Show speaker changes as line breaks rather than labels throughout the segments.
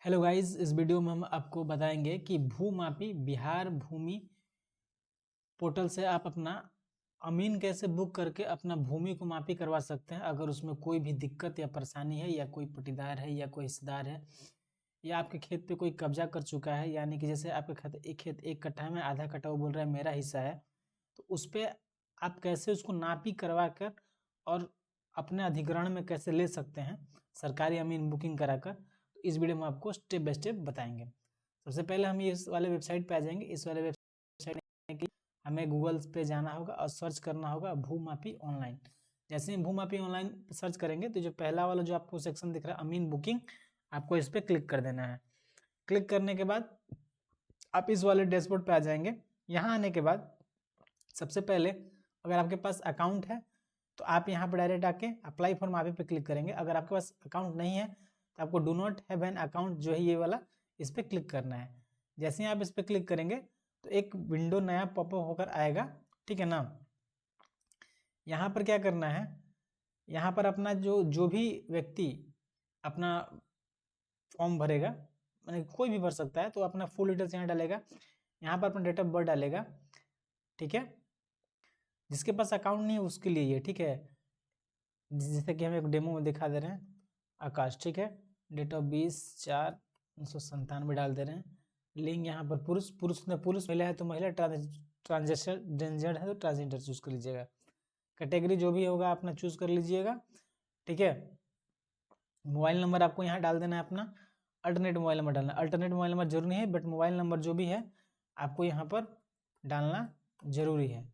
Hello guys, इस video में हम आपको बताएंगे कि भूमापी बिहार भूमि पोर्टल से आप अपना अमीन कैसे बुक करके अपना भूमि को मापी करवा सकते हैं। अगर उसमें कोई भी दिक्कत या परेशानी है या कोई पट्टीदार है या कोई हिस्सेदार है या आपके खेत पे कोई कब्जा कर चुका है, यानी कि जैसे आपके खेत एक कट्ठा में आधा कट्ठा वो बोल रहा है मेरा हिस्सा है, तो उस पर आप कैसे उसको नापी करवा कर और अपने अधिग्रहण में कैसे ले सकते हैं सरकारी अमीन बुकिंग कराकर, तो इस वीडियो में आपको स्टेप बाय स्टेप बताएंगे। सबसे पहले हम इस वाले वेबसाइट पे आ जाएंगे। इस वाले वेबसाइट की हमें गूगल पे जाना होगा और सर्च करना होगा भूमापी ऑनलाइन। जैसे ही भूमापी ऑनलाइन सर्च करेंगे तो जो पहला वाला जो आपको सेक्शन दिख रहा है अमीन बुकिंग, आपको इस पर क्लिक कर देना है। क्लिक करने के बाद आप इस वाले डैशबोर्ड पे आ जाएंगे। यहाँ आने के बाद सबसे पहले अगर आपके पास अकाउंट है तो आप यहाँ पर डायरेक्ट आके अप्लाई फॉर मापी पे क्लिक करेंगे। अगर आपके पास अकाउंट नहीं है तो आपको do not have an account जो है ये वाला, इस पर क्लिक करना है। जैसे ही आप इस पर क्लिक करेंगे तो एक विंडो नया पॉपअप होकर आएगा, ठीक है ना। यहाँ पर क्या करना है, यहाँ पर अपना जो भी व्यक्ति अपना फॉर्म भरेगा, मैंने कोई भी भर सकता है, तो अपना फुल डिटेल्स यहाँ डालेगा। यहाँ पर अपना डेट ऑफ बर्थ डालेगा, ठीक है। जिसके पास अकाउंट नहीं है उसके लिए ये ठीक है। जैसे कि हम एक डेमो में दिखा दे रहे हैं, आकाश, ठीक है। डेट ऑफ 20/4/1997 डाल दे रहे हैं। लिंग यहाँ पर पुरुष महिला है तो महिला, ट्रांसजेंडर है तो ट्रांसजेंडर चूज कर लीजिएगा। कैटेगरी जो भी होगा अपना चूज कर लीजिएगा, ठीक है। मोबाइल नंबर आपको यहाँ डाल देना है अपना, अल्टरनेट मोबाइल नंबर डालना। अल्टरनेट मोबाइल नंबर जरूरी है, बट मोबाइल नंबर जो भी है आपको यहाँ पर डालना जरूरी है,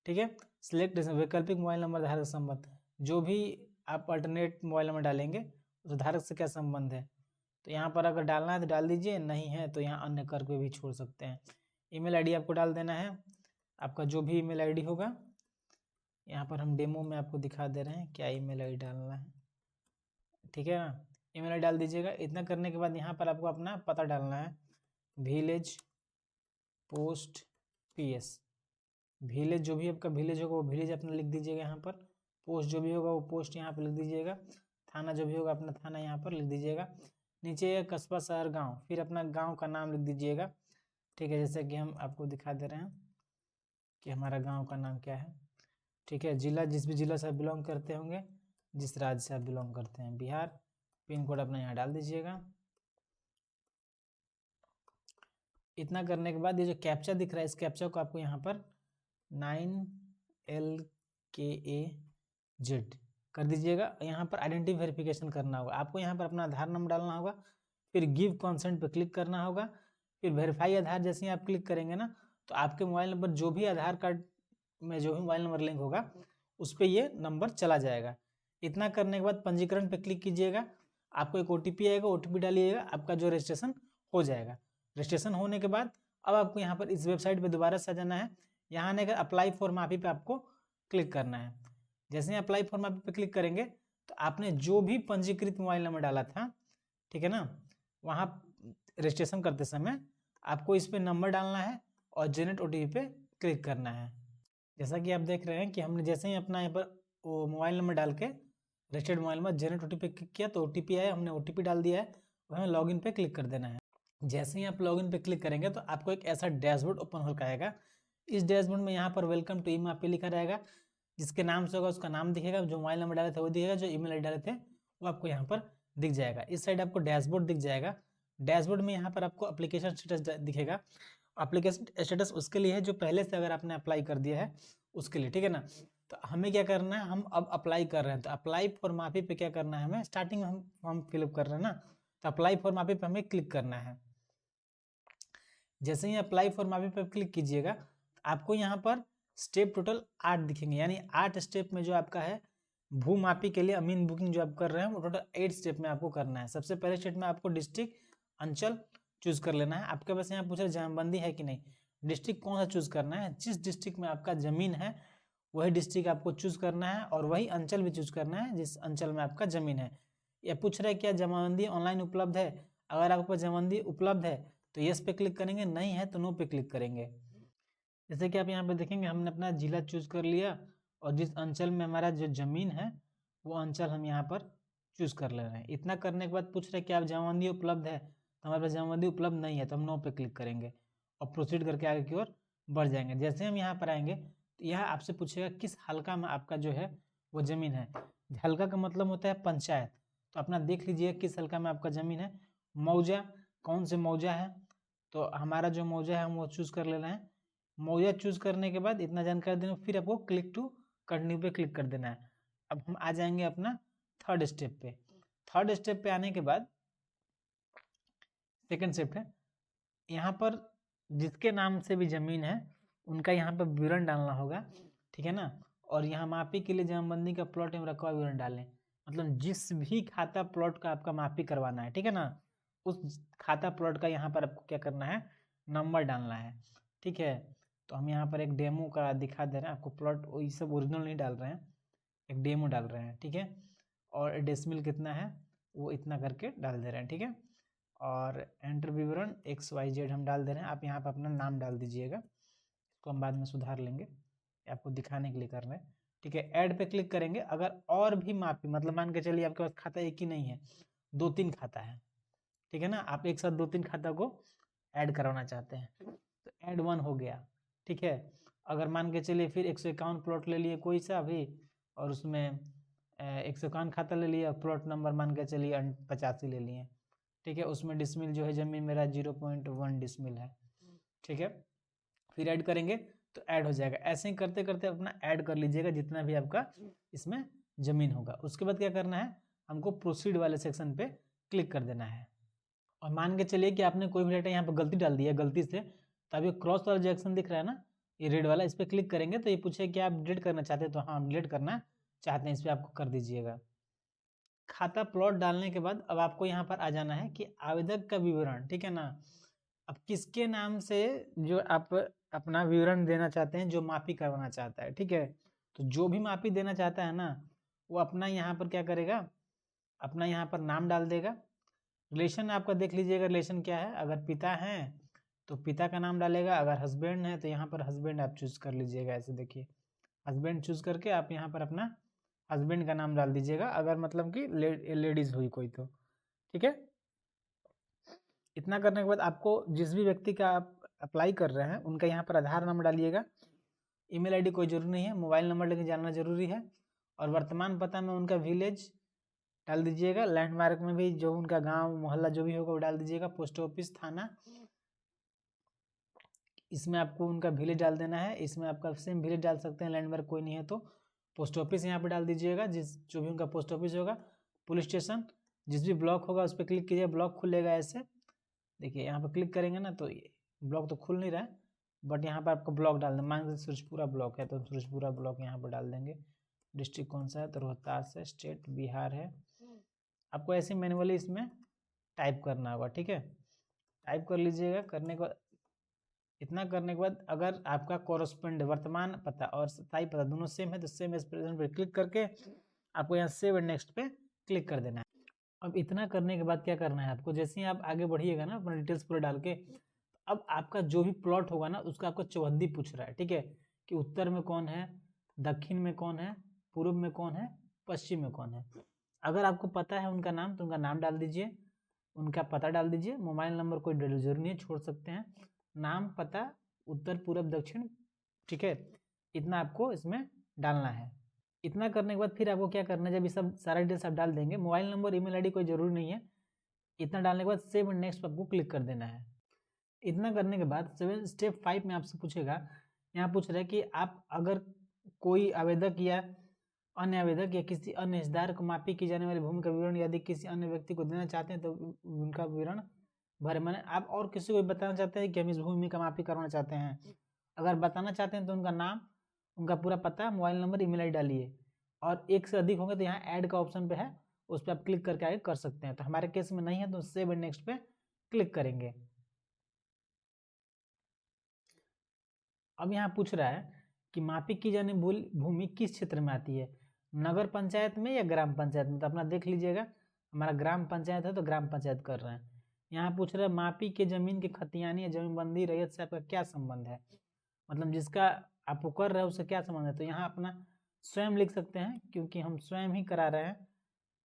ठीक है। सिलेक्ट वैकल्पिक मोबाइल नंबर धारक संबंध, जो भी आप अल्टरनेट मोबाइल नंबर डालेंगे उस धारक से क्या संबंध है, तो यहाँ पर अगर डालना है तो डाल दीजिए, नहीं है तो यहाँ अन्य कर के भी छोड़ सकते हैं। ईमेल आईडी आपको डाल देना है, आपका जो भी ईमेल आईडी होगा। यहाँ पर हम डेमो में आपको दिखा दे रहे हैं क्या ईमेल आईडी डालना है, ठीक है ना। ईमेल आईडी डाल दीजिएगा। इतना करने के बाद यहाँ पर आपको अपना पता डालना है, विलेज पोस्ट PS। विलेज जो भी आपका विलेज होगा वो विलेज अपना लिख दीजिएगा यहाँ पर। पोस्ट जो भी होगा वो पोस्ट यहाँ पर लिख दीजिएगा। थाना जो भी होगा अपना थाना यहाँ पर लिख दीजिएगा। नीचे कस्बा शहर गांव, फिर अपना गांव का नाम लिख दीजिएगा, ठीक है। जैसे कि हम आपको दिखा दे रहे हैं कि हमारा गांव का नाम क्या है, ठीक है। जिला जिस भी जिला से आप बिलोंग करते होंगे, जिस राज्य से आप बिलोंग करते हैं, बिहार। पिन कोड अपना यहाँ डाल दीजिएगा। इतना करने के बाद ये जो कैप्चा दिख रहा है, इस कैप्चा को आपको यहाँ पर 9LKAZ कर दीजिएगा। यहाँ पर आइडेंटिटी वेरिफिकेशन करना होगा आपको। यहाँ पर अपना आधार नंबर डालना होगा, फिर गिव कॉन्सेंट पर क्लिक करना होगा, फिर वेरीफाई आधार। जैसे ही आप क्लिक करेंगे ना तो आपके मोबाइल नंबर जो भी आधार कार्ड में जो भी मोबाइल नंबर लिंक होगा उस पर ये नंबर चला जाएगा। इतना करने के बाद पंजीकरण पर क्लिक कीजिएगा। आपको एक OTP आएगा, OTP डालिएगा, आपका जो रजिस्ट्रेशन हो जाएगा। रजिस्ट्रेशन होने के बाद अब आपको यहाँ पर इस वेबसाइट पे दोबारा से जाना है। यहाँ आने का अप्लाई फॉर माफी पे आपको क्लिक करना है। जैसे ही अप्लाई फॉर माफी पे क्लिक करेंगे तो आपने जो भी पंजीकृत मोबाइल नंबर डाला था, ठीक है ना, वहाँ रजिस्ट्रेशन करते समय आपको इस पर नंबर डालना है और जनरेट OTP पे क्लिक करना है। जैसा कि आप देख रहे हैं कि हमने जैसे ही अपना यहाँ पर वो मोबाइल नंबर डाल के registered mobile number generate OTP पे क्लिक किया तो OTP आया, हमने OTP डाल दिया है, हमें लॉगिन पे क्लिक कर देना है। जैसे ही आप लॉगिन पे क्लिक करेंगे तो आपको एक ऐसा डैशबोर्ड ओपन होकर आएगा। इस डैशबोर्ड में यहाँ पर वेलकम टू ई-मापी लिखा रहेगा। जिसके नाम से होगा उसका नाम दिखेगा, जो मोबाइल नंबर डाले थे वो दिखेगा, जो ईमेल आईडी डाले थे वो आपको यहाँ पर दिख जाएगा। इस साइड आपको डैशबोर्ड दिख जाएगा। डैशबोर्ड में यहाँ पर आपको एप्लीकेशन स्टेटस दिखेगा। एप्लीकेशन स्टेटस उसके लिए है जो पहले से अगर आपने अप्लाई कर दिया है उसके लिए, ठीक है ना। तो हमें क्या करना है, हम अब अप्लाई कर रहे हैं तो अप्लाई फॉर माफी पे क्या करना है, हमें स्टार्टिंग में हम फॉर्म फिलअप कर रहे हैं ना, तो अप्लाई फॉर माफी पे हमें क्लिक करना है। जैसे ही अप्लाई फॉर माफी पे क्लिक कीजिएगा आपको यहाँ पर स्टेप टोटल 8 दिखेंगे, यानी 8 स्टेप में जो आपका है भूमापी के लिए अमीन बुकिंग जो आप कर रहे हैं वो टोटल 8 स्टेप में आपको करना है। सबसे पहले स्टेप में आपको डिस्ट्रिक्ट अंचल चूज कर लेना है। आपके पास यहाँ पूछ रहे जमाबंदी है कि नहीं, डिस्ट्रिक्ट कौन सा चूज करना है, जिस डिस्ट्रिक्ट में आपका जमीन है वही डिस्ट्रिक्ट आपको चूज करना है और वही अंचल भी चूज करना है जिस अंचल में आपका जमीन है। यह पूछ रहा है क्या जमाबंदी ऑनलाइन उपलब्ध है, अगर आपके पास जमाबंदी उपलब्ध है तो यस पे क्लिक करेंगे, नहीं है तो नो पे क्लिक करेंगे। जैसे कि आप यहाँ पे देखेंगे हमने अपना जिला चूज कर लिया और जिस अंचल में हमारा जो जमीन है वो अंचल हम यहाँ पर चूज कर ले रहे हैं। इतना करने के बाद पूछ रहे कि आप जमाबंदी उपलब्ध है, तो हमारे पास जमाबंदी उपलब्ध नहीं है तो हम नो पे क्लिक करेंगे और प्रोसीड करके आगे की ओर बढ़ जाएंगे। जैसे हम यहाँ पर आएंगे तो यह आपसे पूछेगा किस हल्का में आपका जो है वो ज़मीन है। हल्का का मतलब होता है पंचायत, तो अपना देख लीजिए किस हल्का में आपका ज़मीन है। मौजा, कौन से मौजा है, तो हमारा जो मौजा है हम वो चूज़ कर ले रहे हैं। मौजा चूज़ करने के बाद इतना जानकारी देना, फिर आपको क्लिक टू कंटिन्यू पे क्लिक कर देना है। अब हम आ जाएंगे अपना थर्ड स्टेप पे। थर्ड स्टेप पे आने के बाद सेकंड स्टेप है, यहाँ पर जिसके नाम से भी ज़मीन है उनका यहाँ पर विवरण डालना होगा, ठीक है ना। और यहाँ मापी के लिए जमाबंदी का प्लॉट एवं रकबा विवरण डालें, मतलब जिस भी खाता प्लॉट का आपका मापी करवाना है, ठीक है ना, उस खाता प्लॉट का यहाँ पर आपको क्या करना है, नंबर डालना है, ठीक है। तो हम यहाँ पर एक डेमो का दिखा दे रहे हैं आपको, प्लॉट ये सब ओरिजिनल नहीं डाल रहे हैं, एक डेमो डाल रहे हैं, ठीक है। और डेसिमल कितना है वो इतना करके डाल दे रहे हैं, ठीक है। और एंटर विवरण XYZ हम डाल दे रहे हैं, आप यहाँ पर अपना नाम डाल दीजिएगा, इसको हम बाद में सुधार लेंगे, आपको दिखाने के लिए कर रहे हैं, ठीक है। ऐड पे क्लिक करेंगे। अगर और भी मापी, मतलब मान के चलिए आपके पास खाता एक ही नहीं है, 2-3 खाता है, ठीक है ना, आप एक साथ 2-3 खाता को ऐड करवाना चाहते हैं तो ऐड 1 हो गया, ठीक है। अगर मान के चलिए फिर 151 प्लॉट ले लिए कोई सा भी, और उसमें 151 खाता ले लिया, प्लॉट नंबर मान के चलिए 85 ले लिए, ठीक है। उसमें डिसमिल जो है ज़मीन मेरा 0.1 डिसमिल है, ठीक है। फिर ऐड करेंगे तो ऐड हो जाएगा। ऐसे ही करते करते अपना ऐड कर लीजिएगा जितना भी आपका इसमें ज़मीन होगा। उसके बाद क्या करना है, हमको प्रोसीड वाले सेक्शन पे क्लिक कर देना है। और मान के चलिए कि आपने कोई भी डेटा यहाँ पर गलती डाल दिया गलती से, तो अभी क्रॉस वाला जो एक्शन दिख रहा है ना, ये रेड वाला, इस पर क्लिक करेंगे तो ये पूछे कि आप डिलीट करना चाहते हैं, तो हाँ डिलीट करना चाहते हैं, इस पर आपको कर दीजिएगा। खाता प्लॉट डालने के बाद अब आपको यहाँ पर आ जाना है कि आवेदक का विवरण, ठीक है ना। अब किसके नाम से जो आप अपना विवरण देना चाहते हैं, जो मापी करवाना चाहता है, ठीक है, तो जो भी मापी देना चाहता है ना, वो अपना यहाँ पर क्या करेगा, अपना यहाँ पर नाम डाल देगा। रिलेशन आपका देख लीजिएगा, रिलेशन क्या है, अगर पिता हैं तो पिता का नाम डालेगा, अगर हस्बैंड है तो यहाँ पर हस्बैंड आप चूज कर लीजिएगा। ऐसे देखिए हस्बैंड चूज करके आप यहाँ पर अपना हस्बैंड का नाम डाल दीजिएगा, अगर मतलब कि लेडीज हुई कोई तो, ठीक है। इतना करने के बाद आपको जिस भी व्यक्ति का आप अप्लाई कर रहे हैं उनका यहाँ पर आधार नंबर डालिएगा। ईमेल आईडी कोई जरूरी नहीं है, मोबाइल नंबर लेके जानना जरूरी है। और वर्तमान पता में उनका विलेज डाल दीजिएगा, लैंडमार्क में भी जो उनका गांव मोहल्ला जो भी होगा वो डाल दीजिएगा, पोस्ट ऑफिस थाना, इसमें आपको उनका विलेज डाल देना है। इसमें आपका सेम विलेज डाल सकते हैं, लैंडमार्क कोई नहीं है तो पोस्ट ऑफिस यहाँ पर डाल दीजिएगा, जिस जो भी उनका पोस्ट ऑफिस होगा। पुलिस स्टेशन जिस भी ब्लॉक होगा उस पर क्लिक कीजिए, ब्लॉक खुलेगा। ऐसे देखिए यहाँ पर क्लिक करेंगे ना तो ब्लॉक तो खुल नहीं रहा है, बट यहाँ पर आपको ब्लॉक डाल देना, मान लीजिए सूरजपुरा ब्लॉक है तो सूरजपुरा ब्लॉक यहाँ पर डाल देंगे। डिस्ट्रिक्ट कौन सा है तो रोहतास है, स्टेट बिहार है। आपको ऐसे मैनुअली इसमें टाइप करना होगा, ठीक है, टाइप कर लीजिएगा। करने को इतना करने के बाद अगर आपका कॉरस्पॉन्ड वर्तमान पता और स्थायी पता दोनों सेम है तो सेम एज प्रेजेंट पे क्लिक करके आपको यहाँ सेव एंड नेक्स्ट पे क्लिक कर देना है। अब इतना करने के बाद क्या करना है आपको, जैसे ही आप आगे बढ़िएगा ना अपना डिटेल्स पूरा डाल के, अब आपका जो भी प्लॉट होगा ना उसका आपको चौहद्दी पूछ रहा है, ठीक है, कि उत्तर में कौन है, दक्षिण में कौन है, पूर्व में कौन है, पश्चिम में कौन है। अगर आपको पता है उनका नाम तो उनका नाम डाल दीजिए, उनका पता डाल दीजिए, मोबाइल नंबर कोई जरूरी नहीं छोड़ सकते हैं, नाम पता उत्तर पूर्व दक्षिण, ठीक है, इतना आपको इसमें डालना है। इतना करने के बाद फिर आपको क्या करना है, जब ये सब सारा डिटेल्स आप डाल देंगे, मोबाइल नंबर ईमेल आईडी कोई जरूरी नहीं है, इतना डालने के बाद सेव एंड नेक्स्ट पर आपको क्लिक कर देना है। इतना करने के बाद स्टेप 5 में आपसे पूछेगा, यहाँ पूछ रहा है कि आप अगर कोई आवेदक या अन्य आवेदक या किसी अन्य हिस्सेदार को मापी की जाने वाली भूमि का विवरण यदि किसी अन्य व्यक्ति को देना चाहते हैं तो उनका विवरण भरे। माने आप और किसी को बताना चाहते हैं कि हम इस भूमि का मापी करवाना चाहते हैं, अगर बताना चाहते हैं तो उनका नाम, उनका पूरा पता, मोबाइल नंबर, ईमेल आईडी डालिए। और एक से अधिक होंगे तो यहाँ ऐड का ऑप्शन पे है, उस पर आप क्लिक करके आगे कर सकते हैं। तो हमारे केस में नहीं है तो सेव एंड नेक्स्ट पे क्लिक करेंगे। अब यहाँ पूछ रहा है कि मापी की जाने भूमि किस क्षेत्र में आती है, नगर पंचायत में या ग्राम पंचायत में। तो अपना देख लीजिएगा, हमारा ग्राम पंचायत है तो ग्राम पंचायत कर रहे हैं। यहाँ पूछ रहा है मापी के जमीन के खतियानी या जमीनबंदी रैयत से आपका क्या संबंध है, मतलब जिसका आप कर रहे हो उससे क्या संबंध है। तो यहाँ अपना स्वयं लिख सकते हैं, क्योंकि हम स्वयं ही करा रहे हैं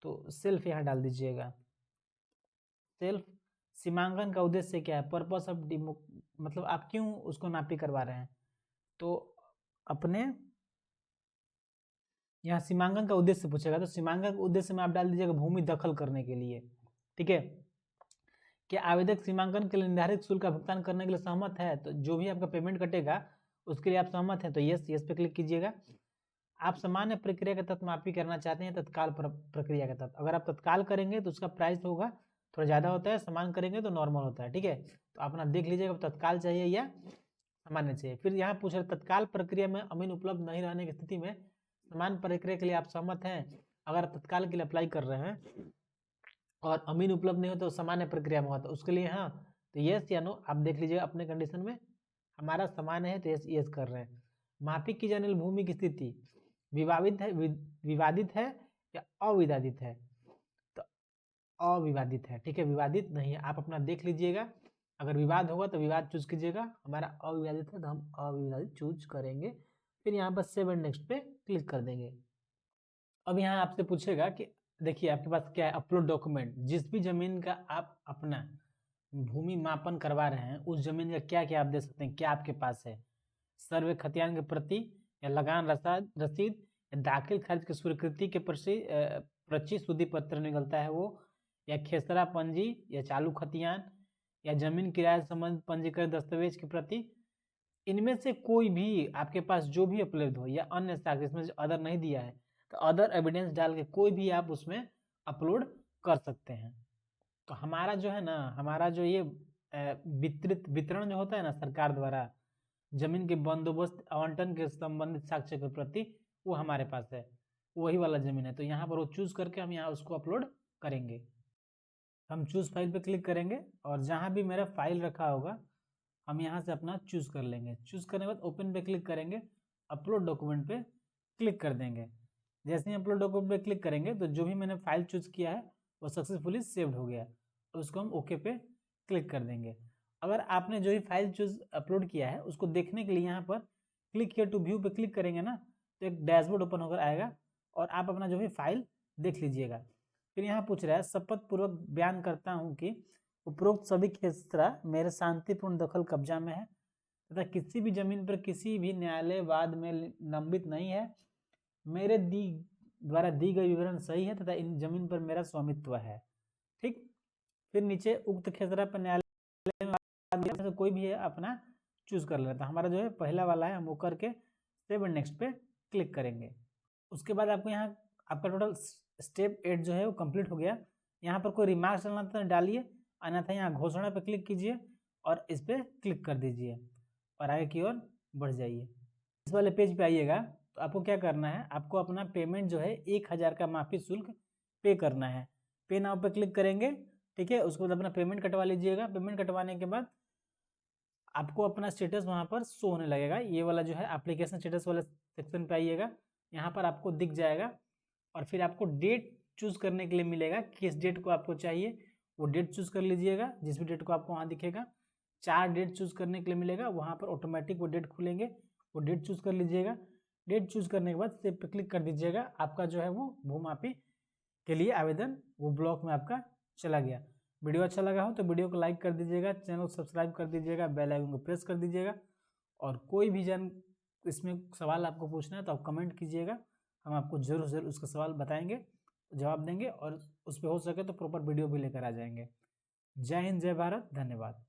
तो सेल्फ यहाँ डाल दीजिएगा, सेल्फ सीमांकन का उद्देश्य क्या है, पर्पस ऑफ मतलब आप क्यों उसको मापी करवा रहे हैं। तो अपने यहाँ सीमांकन का उद्देश्य पूछेगा, तो सीमांकन का उद्देश्य में आप डाल दीजिएगा भूमि दखल करने के लिए। ठीक है, क्या आवेदक सीमांकन के लिए निर्धारित शुल्क का भुगतान करने के लिए सहमत है, तो जो भी आपका पेमेंट कटेगा उसके लिए आप सहमत हैं, तो यस यस पे क्लिक कीजिएगा। आप सामान्य प्रक्रिया के तहत मापी करना चाहते हैं तत्काल प्रक्रिया के तहत, अगर आप तत्काल करेंगे तो उसका प्राइस होगा थोड़ा ज़्यादा होता है, सामान करेंगे तो नॉर्मल होता है। ठीक है, तो अपना देख लीजिएगा तत्काल चाहिए या सामान्य चाहिए। फिर यहाँ पूछ रहे तत्काल प्रक्रिया में अमीन उपलब्ध नहीं रहने की स्थिति में समान प्रक्रिया के लिए आप सहमत हैं। अगर आप तत्काल के लिए अप्लाई कर रहे हैं और अमीन उपलब्ध नहीं हो तो सामान्य प्रक्रिया में होता है, उसके लिए हाँ तो यस या नो आप देख लीजिएगा अपने कंडीशन में। हमारा सामान्य है तो यस यस कर रहे हैं। मापी की जाने वाली भूमि की स्थिति विवादित है या अविवादित है, तो अविवादित है। ठीक है, विवादित नहीं है, आप अपना देख लीजिएगा। अगर विवाद होगा तो विवाद चूज कीजिएगा, हमारा अविवादित है तो हम अविवादित चूज करेंगे। फिर यहाँ पर सेव एंड नेक्स्ट पे क्लिक कर देंगे। अब यहाँ आपसे पूछेगा कि देखिए आपके पास क्या है, अपलोड डॉक्यूमेंट। जिस भी जमीन का आप अपना भूमि मापन करवा रहे हैं उस जमीन का क्या क्या आप दे सकते हैं, क्या आपके पास है, सर्वे खतियान की प्रति या लगान रसीद या दाखिल खर्च की स्वीकृति के पर्ची शुद्धि पत्र निकलता है वो, या खेसरा पंजी या चालू खतियान या जमीन किराए संबंधित पंजीकृत दस्तावेज की प्रति। इनमें से कोई भी आपके पास जो भी उपलब्ध हो, या अन्य साक्ष्य, इसमें अदर नहीं दिया है तो अदर एविडेंस डाल के कोई भी आप उसमें अपलोड कर सकते हैं। तो हमारा जो है ना, हमारा जो ये वितरण जो होता है ना सरकार द्वारा जमीन के बंदोबस्त आवंटन के संबंधित साक्ष्य के प्रति, वो हमारे पास है, वही वाला जमीन है। तो यहाँ पर वो चूज करके हम यहाँ उसको अपलोड करेंगे। हम चूज फाइल पे क्लिक करेंगे और जहाँ भी मेरा फाइल रखा होगा हम यहाँ से अपना चूज कर लेंगे। चूज करने के बाद ओपन पे क्लिक करेंगे, अपलोड डॉक्यूमेंट पे क्लिक कर देंगे। जैसे ही अपलोड डॉक्यूमेंट पे क्लिक करेंगे तो जो भी मैंने फाइल चूज किया है वो सक्सेसफुली सेव्ड हो गया, तो उसको हम ओके पे क्लिक कर देंगे। अगर आपने जो भी फाइल चूज अपलोड किया है उसको देखने के लिए यहाँ पर क्लिक हियर टू व्यू पे क्लिक करेंगे ना, तो एक डैशबोर्ड ओपन होकर आएगा और आप अपना जो भी फाइल देख लीजिएगा। फिर यहाँ पूछ रहा है शपथ पूर्वक बयान करता हूँ कि उपरोक्त सभी खेसरा मेरे शांतिपूर्ण दखल कब्जा में है तथा किसी भी जमीन पर किसी भी न्यायालय वाद में लंबित नहीं है। मेरे द्वारा दी गई विवरण सही है तथा इन जमीन पर मेरा स्वामित्व है। ठीक, फिर नीचे उक्त खेसरा पर न्यायालय में से कोई भी है अपना चूज कर लेता। हमारा जो है पहला वाला है, हम वो करके सेव एंड नेक्स्ट पे क्लिक करेंगे। उसके बाद आपको यहाँ आपका टोटल स्टेप 8 जो है वो कंप्लीट हो गया। यहाँ पर कोई रिमार्क्स डालना तो डालिए, अन्यथा यहाँ घोषणा पे क्लिक कीजिए और इस पर क्लिक कर दीजिए और आगे की ओर बढ़ जाइए। इस वाले पेज पे आइएगा तो आपको क्या करना है, आपको अपना पेमेंट जो है 1000 का माफी शुल्क पे करना है। पे नाउ पे क्लिक करेंगे। ठीक है, उसके बाद अपना पेमेंट कटवा लीजिएगा। पेमेंट कटवाने के बाद आपको अपना स्टेटस वहाँ पर शो होने लगेगा। ये वाला जो है एप्लीकेशन स्टेटस वाले सेक्शन पे आइएगा, यहाँ पर आपको दिख जाएगा और फिर आपको डेट चूज करने के लिए मिलेगा, किस डेट को आपको चाहिए वो डेट चूज कर लीजिएगा। जिस भी डेट को आपको वहाँ दिखेगा 4 डेट चूज करने के लिए मिलेगा, वहाँ पर ऑटोमेटिक वो डेट खुलेंगे, वो डेट चूज कर लीजिएगा। डेट चूज करने के बाद सेव पे क्लिक कर दीजिएगा। आपका जो है वो भूमाफी के लिए आवेदन वो ब्लॉक में आपका चला गया। वीडियो अच्छा लगा हो तो वीडियो को लाइक कर दीजिएगा, चैनल को सब्सक्राइब कर दीजिएगा, बेल आइकन को प्रेस कर दीजिएगा। और कोई भी इसमें सवाल आपको पूछना है तो आप कमेंट कीजिएगा, हम आपको जरूर जरूर उसका सवाल बताएंगे, जवाब देंगे और उस पर हो सके तो प्रॉपर वीडियो भी लेकर आ जाएंगे। जय हिंद, जय भारत, धन्यवाद।